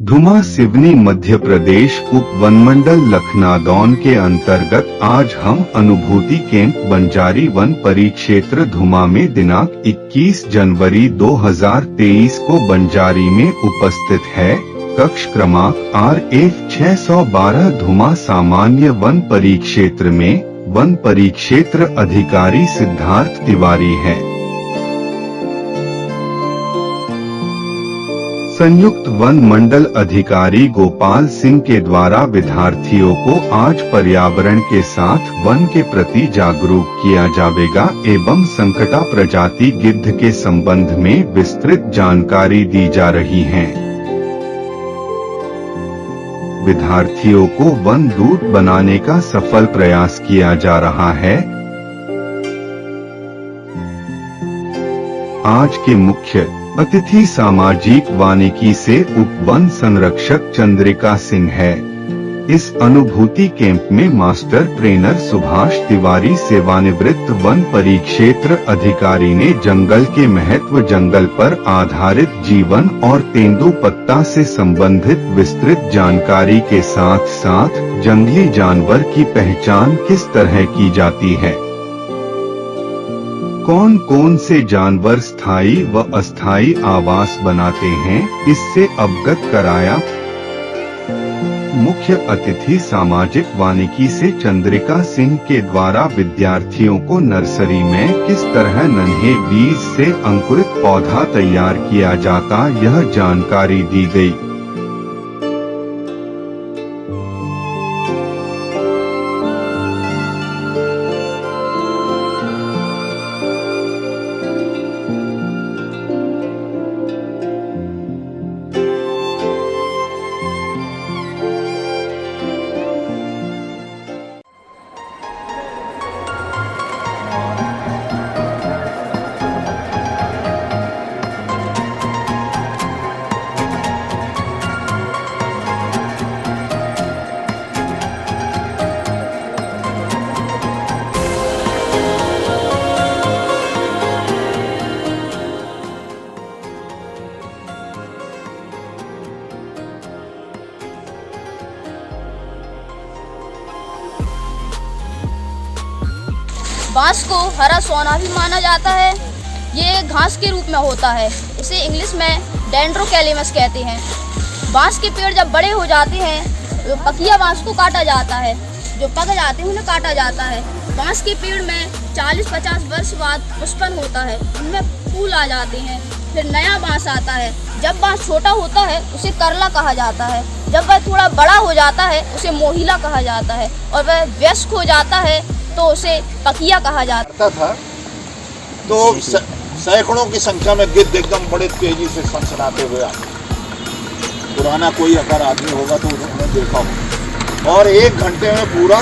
धुमा सिवनी मध्य प्रदेश उप वनमंडल लखनादौन के अंतर्गत आज हम अनुभूति कैंप बंजारी वन परिक्षेत्र धुमा में दिनांक 21 जनवरी 2023 को बंजारी में उपस्थित है। कक्ष क्रमांक RF 612 धुमा सामान्य वन परिक्षेत्र में वन परिक्षेत्र अधिकारी सिद्धार्थ तिवारी है। संयुक्त वन मंडल अधिकारी गोपाल सिंह के द्वारा विद्यार्थियों को आज पर्यावरण के साथ वन के प्रति जागरूक किया जाएगा एवं संकटा प्रजाति गिद्ध के संबंध में विस्तृत जानकारी दी जा रही है। विद्यार्थियों को वन दूत बनाने का सफल प्रयास किया जा रहा है। आज के मुख्य अतिथि सामाजिक वानिकी से उप वन संरक्षक चंद्रिका सिंह है। इस अनुभूति कैंप में मास्टर ट्रेनर सुभाष तिवारी सेवानिवृत्त वन परिक्षेत्र अधिकारी ने जंगल के महत्व, जंगल पर आधारित जीवन और तेंदुपत्ता से संबंधित विस्तृत जानकारी के साथ साथ जंगली जानवर की पहचान किस तरह की जाती है, कौन कौन से जानवर स्थायी व अस्थायी आवास बनाते हैं, इससे अवगत कराया। मुख्य अतिथि सामाजिक वानिकी से चंद्रिका सिंह के द्वारा विद्यार्थियों को नर्सरी में किस तरह नन्हे बीज से अंकुरित पौधा तैयार किया जाता, यह जानकारी दी गई। बांस को हरा सोना भी माना जाता है। ये घास के रूप में होता है। इसे इंग्लिश में डेंड्रोकैलिमस कहते हैं। बांस के पेड़ जब बड़े हो जाते हैं तो पकिया बांस को काटा जाता है, जो पक जाते हैं उन्हें काटा जाता है। बांस के पेड़ में 40-50 वर्ष बाद पुष्पन होता है, उनमें फूल आ जाते हैं, फिर नया बांस आता है। जब बांस छोटा होता है उसे करला कहा जाता है, जब वह थोड़ा बड़ा हो जाता है उसे मोहिला कहा जाता है, और वह वयस्क हो जाता है तो उसे पकिया कहा जाता था। तो सैकड़ों की संख्या में गिद्ध एकदम बड़े तेजी से सनसनाते हुए आते। पुराना कोई अगर आदमी होगा तो उन्होंने देखा होगा। और 1 घंटे में पूरा,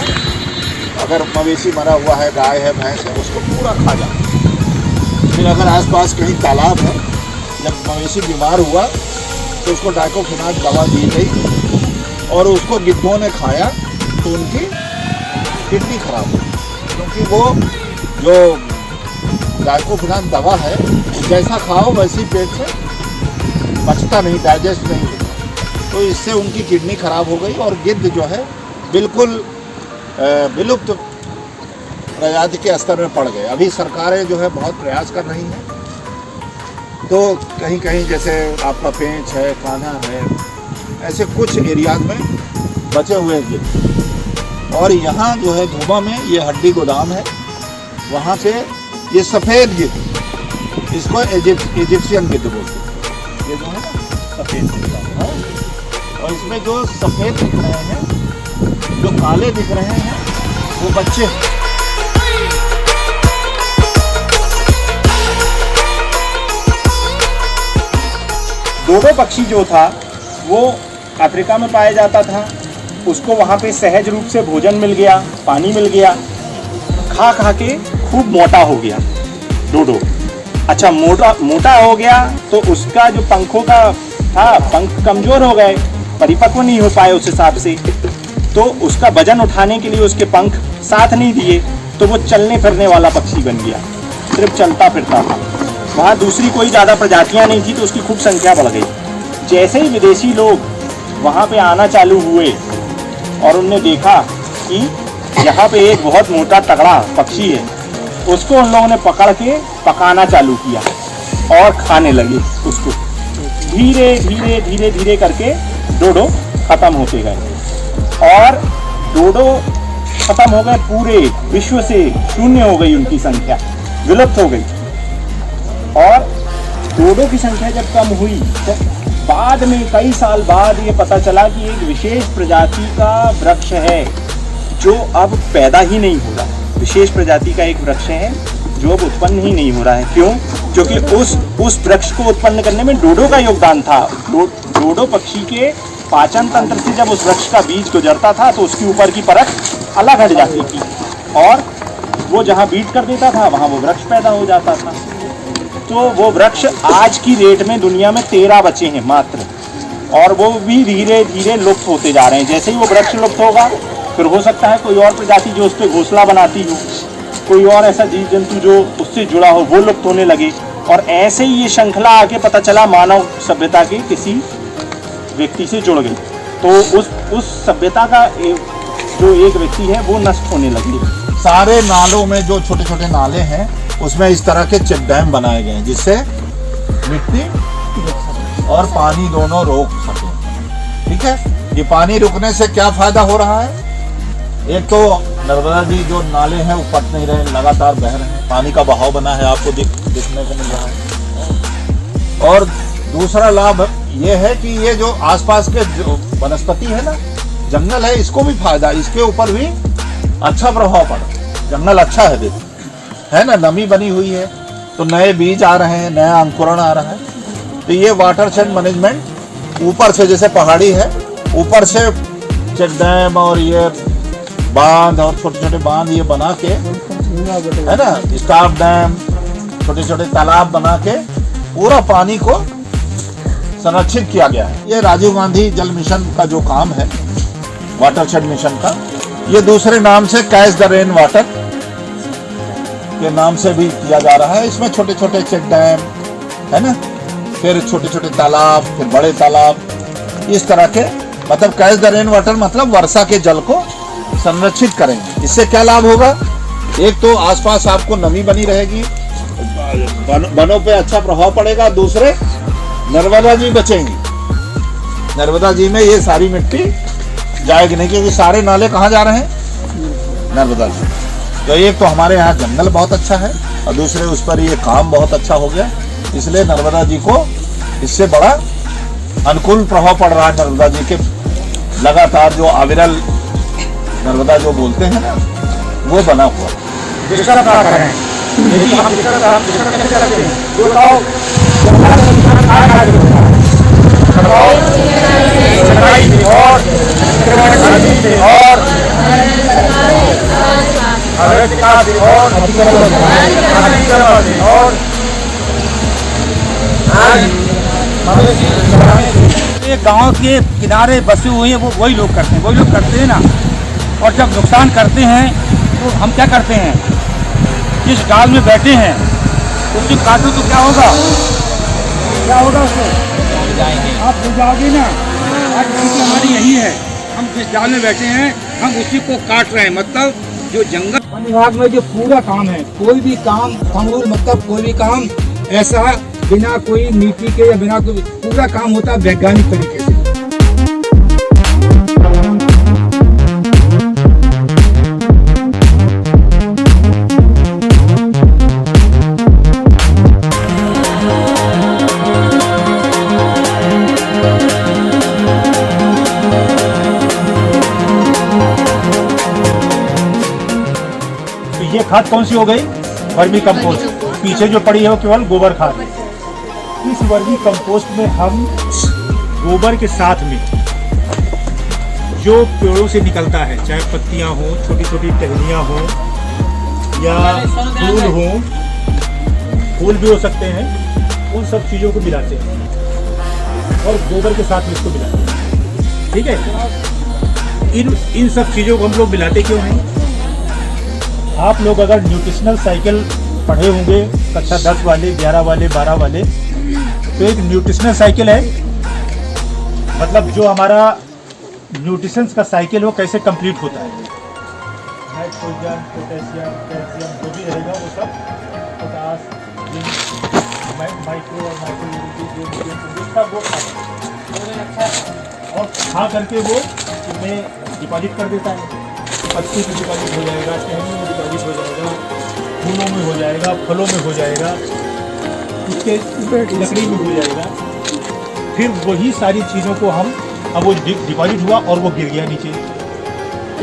अगर मवेशी मरा हुआ है, गाय है, भैंस है, उसको पूरा खा जाता। फिर अगर आसपास कहीं तालाब है, जब मवेशी बीमार हुआ तो उसको डाइक्लोफिनाक दवा दी गई और उसको गिद्धों ने खाया तो उनकी किडनी खराब हुई, क्योंकि वो जो डाइक्लोफिनाक दवा है जैसा खाओ वैसी पेट से पचता नहीं, डाइजेस्ट नहीं होता। तो इससे उनकी किडनी खराब हो गई और गिद्ध जो है बिल्कुल विलुप्त प्रजाति के स्तर में पड़ गए। अभी सरकारें जो है बहुत प्रयास कर रही हैं, तो कहीं कहीं जैसे आपका पेंच है, कान्हा है, ऐसे कुछ एरियाज में बचे हुए गिद्ध। और यहाँ जो है धुमा में ये हड्डी गोदाम है, वहाँ पे ये सफ़ेद गिद्ध, इसको इजिप्शियन गिद्ध बोलते हैं, ये जो है ना सफेद हाँ? और इसमें जो सफेद दिख रहे हैं, जो काले दिख रहे हैं, वो बच्चे हैं। डोडो पक्षी जो था वो अफ्रीका में पाया जाता था। उसको वहाँ पे सहज रूप से भोजन मिल गया, पानी मिल गया, खा खा के खूब मोटा हो गया डोडो। अच्छा, मोटा हो गया तो उसका जो पंखों का था, पंख कमजोर हो गए, परिपक्व नहीं हो पाए उस हिसाब से, तो उसका वजन उठाने के लिए उसके पंख साथ नहीं दिए, तो वो चलने फिरने वाला पक्षी बन गया, सिर्फ चलता फिरता था। वहाँ दूसरी कोई ज़्यादा प्रजातियाँ नहीं थी, तो उसकी खूब संख्या बढ़ गई। जैसे ही विदेशी लोग वहाँ पे आना चालू हुए और उनने देखा कि यहाँ पे एक बहुत मोटा तगड़ा पक्षी है, उसको उन लोगों ने पकड़ के पकाना चालू किया और खाने लगे उसको। धीरे धीरे धीरे धीरे करके डोडो खत्म होते गए और डोडो खत्म हो गए, पूरे विश्व से शून्य हो गई उनकी संख्या, विलुप्त हो गई। और डोडो की संख्या जब कम हुई तो बाद में कई साल बाद ये पता चला कि एक विशेष प्रजाति का वृक्ष है जो अब पैदा ही नहीं हो रहा। विशेष प्रजाति का एक वृक्ष है जो अब उत्पन्न ही नहीं हो रहा है। क्यों? क्योंकि उस वृक्ष को उत्पन्न करने में डोडो का योगदान था। डोडो पक्षी के पाचन तंत्र से जब उस वृक्ष का बीज गुजरता था तो उसके ऊपर की परत अलग हट जाती थी और वो जहाँ बीट कर देता था वहाँ वो वृक्ष पैदा हो जाता था। तो वो वृक्ष आज की डेट में दुनिया में 13 बचे हैं मात्र, और वो भी धीरे धीरे लुप्त होते जा रहे हैं। जैसे ही वो वृक्ष लुप्त होगा फिर हो सकता है कोई और प्रजाति जो उस पर घोंसला बनाती हो, कोई और ऐसा जीव जंतु जो उससे जुड़ा हो, वो लुप्त होने लगे। और ऐसे ही ये श्रृंखला आगे पता चला मानव सभ्यता के किसी व्यक्ति से जुड़ गई, तो उस सभ्यता का जो एक व्यक्ति है वो नष्ट होने लगी। सारे नालों में जो छोटे छोटे नाले हैं उसमें इस तरह के चेक डैम बनाए गए हैं जिससे मिट्टी और पानी दोनों रोक सके। ठीक है, ये पानी रुकने से क्या फायदा हो रहा है? एक तो नर्मदा जी जो नाले हैं वो फट नहीं रहे, लगातार बह रहे हैं, पानी का बहाव बना है, आपको दिखने को मिल रहा है। और दूसरा लाभ ये है कि ये जो आसपास के जो वनस्पति है ना, जंगल है, इसको भी फायदा, इसके ऊपर भी अच्छा प्रभाव पड़ा। जंगल अच्छा है, देखो है ना, नमी बनी हुई है, तो नए बीज आ रहे हैं, नया अंकुरण आ रहा है। तो ये वाटरशेड मैनेजमेंट ऊपर से, जैसे पहाड़ी है, ऊपर से चेक डैम और ये बांध और छोटे छोटे बांध ये बना के, है ना, स्टाफ डैम, छोटे छोटे तालाब बना के पूरा पानी को संरक्षित किया गया है। ये राजीव गांधी जल मिशन का जो काम है, वाटरशेड मिशन का, ये दूसरे नाम से कैच द रेन वाटर के नाम से भी किया जा रहा है। इसमें छोटे छोटे चेक डैम, है ना, फिर छोटे छोटे तालाब, फिर बड़े तालाब, इस तरह के, मतलब कैच द रेन वाटर मतलब वर्षा के जल को संरक्षित करेंगे। इससे क्या लाभ होगा? एक तो आसपास आपको नमी बनी रहेगी, वनों पे अच्छा प्रभाव पड़ेगा, दूसरे नर्मदा जी बचेंगी। नर्मदा जी में ये सारी मिट्टी जाएगी नहीं, क्योंकि सारे नाले कहाँ जा रहे हैं? नर्मदा जी। तो एक तो हमारे यहाँ जंगल बहुत अच्छा है और दूसरे उस पर ये काम बहुत अच्छा हो गया, इसलिए नर्मदा जी को इससे बड़ा अनुकूल प्रभाव पड़ रहा है। नर्मदा जी के लगातार जो अविरल नर्मदा जो बोलते हैं ना, वो बना हुआ। ये गांव के किनारे बसे हुए हैं, वो वही लोग करते हैं ना। और जब नुकसान करते हैं तो हम क्या करते हैं, जिस डाल में बैठे हैं उससे काटो तो क्या होगा उसको? आप भूल जाओगे ना। आज हमारी यही है, हम जिस डाल में बैठे हैं हम उसी को काट रहे हैं। मतलब जो जंगल वन विभाग में जो पूरा काम है, कोई भी काम समरूल, मतलब कोई भी काम ऐसा बिना कोई नीति के या बिना कोई, पूरा काम होता है वैज्ञानिक तरीके से। खाद कौन सी हो गई? Vermi compost. पीछे जो पड़ी है वो केवल गोबर खाद। इस वर्मी कंपोस्ट में हम गोबर के साथ में जो पेड़ों से निकलता है, चाहे पत्तियां हो, छोटी छोटी टहनियां हो या फूल हो, फूल भी हो सकते हैं, उन सब चीज़ों को मिलाते हैं और गोबर के साथ में इसको मिलाते हैं। ठीक है, इन सब चीज़ों को हम लोग मिलाते क्यों हैं? आप लोग अगर न्यूट्रिशनल साइकिल पढ़े होंगे कक्षा 10 वाले, 11 वाले, 12 वाले, तो एक न्यूट्रिशनल साइकिल है, मतलब जो हमारा न्यूट्रिशन का साइकिल वो कैसे कंप्लीट होता है। नाइट्रोजन, पोटेशियम, कैल्शियम जो भी रहेगा वो सब पोटास, माइक्रो और माइक्रो सब वो और खा करके वो इसमें डिपॉजिट कर देता है। पत्ती में डिपॉजिट हो जाएगा, टहनी में डिपॉजिट हो जाएगा, फूलों में हो जाएगा, फलों में हो जाएगा, उसके लकड़ी में हो जाएगा। फिर वही सारी चीज़ों को हम, अब वो डिपॉजिट हुआ और वो गिर गया नीचे,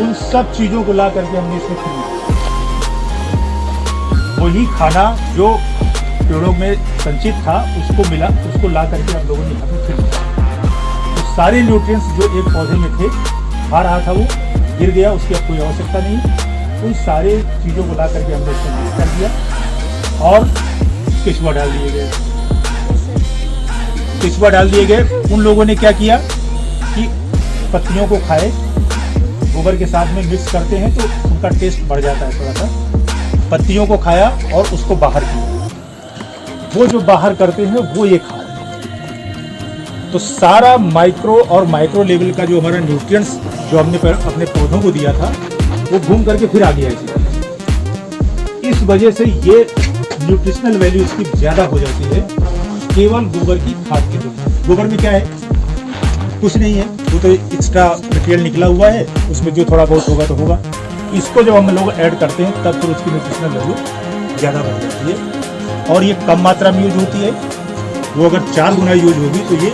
उन सब चीज़ों को ला करके हमने इसमें फिर वही खाना जो पेड़ों में संचित था उसको मिला, उसको ला करके हम लोगों ने यहाँ पे फिर तो सारे न्यूट्रिएंट्स जो एक पौधे में थे, खा रहा था वो गिर गया, उसकी अब कोई आवश्यकता नहीं, उन सारे चीज़ों को ला करके हमने इसमें मिक्स कर दिया और केचुआ डाल दिए गए। केचुआ डाल दिए गए। उन लोगों ने क्या किया कि पत्तियों को खाए, गोबर के साथ में मिक्स करते हैं तो उनका टेस्ट बढ़ जाता है थोड़ा सा। पत्तियों को खाया और उसको बाहर किया, वो जो बाहर करते हैं वो ये खा रहे हैं। तो सारा माइक्रो और माइक्रो लेवल का जो हमारा न्यूट्रिएंट्स जो हमने अपने पौधों को दिया था वो घूम करके फिर आ गया इसी। इस वजह से ये न्यूट्रिशनल वैल्यू इसकी ज़्यादा हो जाती है केवल गोबर की खाद के द्वारा। गोबर में क्या है? कुछ नहीं है, वो तो एक्स्ट्रा मटेरियल निकला हुआ है, उसमें जो थोड़ा बहुत होगा तो होगा। इसको जब हम लोग ऐड करते हैं तब फिर उसकी न्यूट्रिशनल वैल्यू ज़्यादा बढ़ जाती है और ये कम मात्रा में यूज होती है। वो अगर 4 गुना यूज होगी तो ये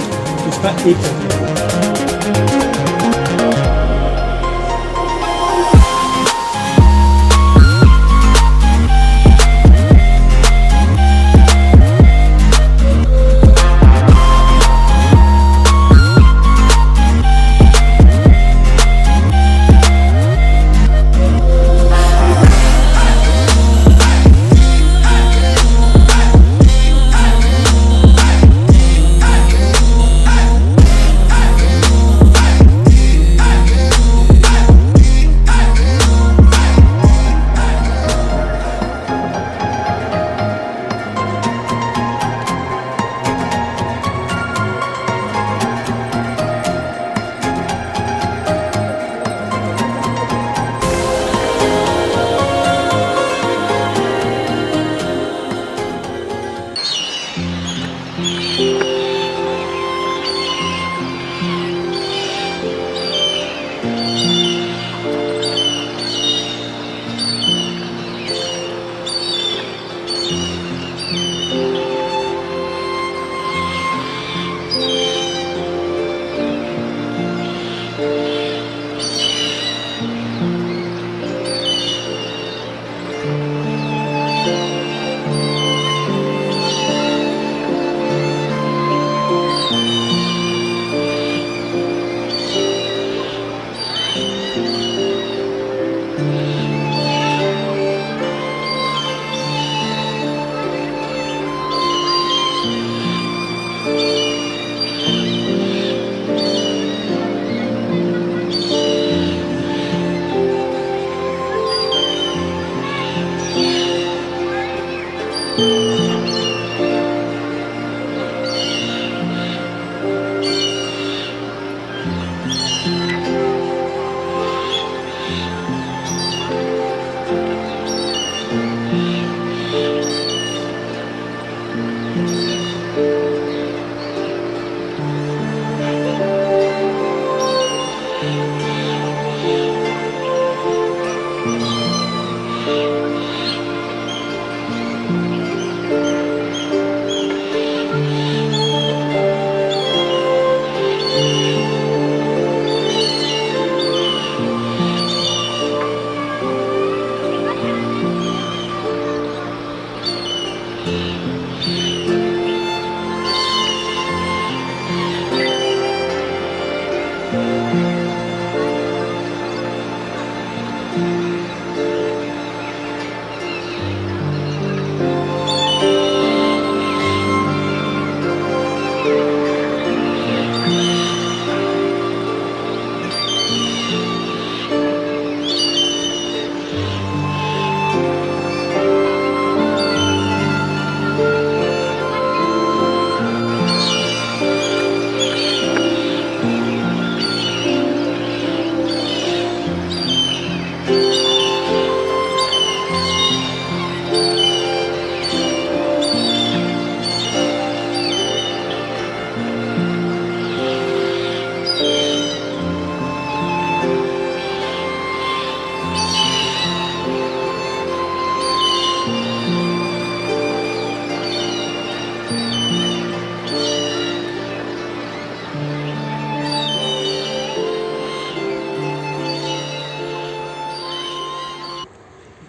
उसका 1% होगा।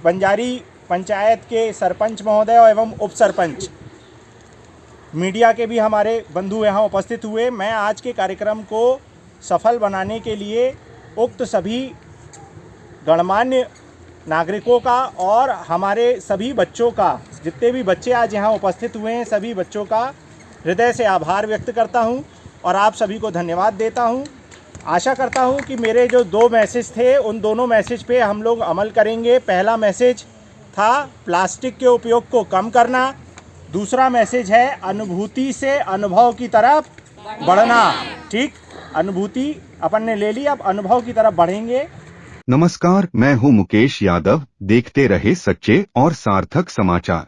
बंजारी पंचायत के सरपंच महोदय एवं उप सरपंच, मीडिया के भी हमारे बंधु यहाँ उपस्थित हुए। मैं आज के कार्यक्रम को सफल बनाने के लिए उक्त सभी गणमान्य नागरिकों का और हमारे सभी बच्चों का, जितने भी बच्चे आज यहाँ उपस्थित हुए हैं, सभी बच्चों का हृदय से आभार व्यक्त करता हूँ और आप सभी को धन्यवाद देता हूँ। आशा करता हूँ कि मेरे जो 2 मैसेज थे उन दोनों मैसेज पे हम लोग अमल करेंगे। पहला मैसेज था प्लास्टिक के उपयोग को कम करना, दूसरा मैसेज है अनुभूति से अनुभव की तरफ बढ़ना। ठीक, अनुभूति अपन ने ले ली, अब अनुभव की तरफ बढ़ेंगे। नमस्कार, मैं हूं मुकेश यादव। देखते रहे सच्चे और सार्थक समाचार।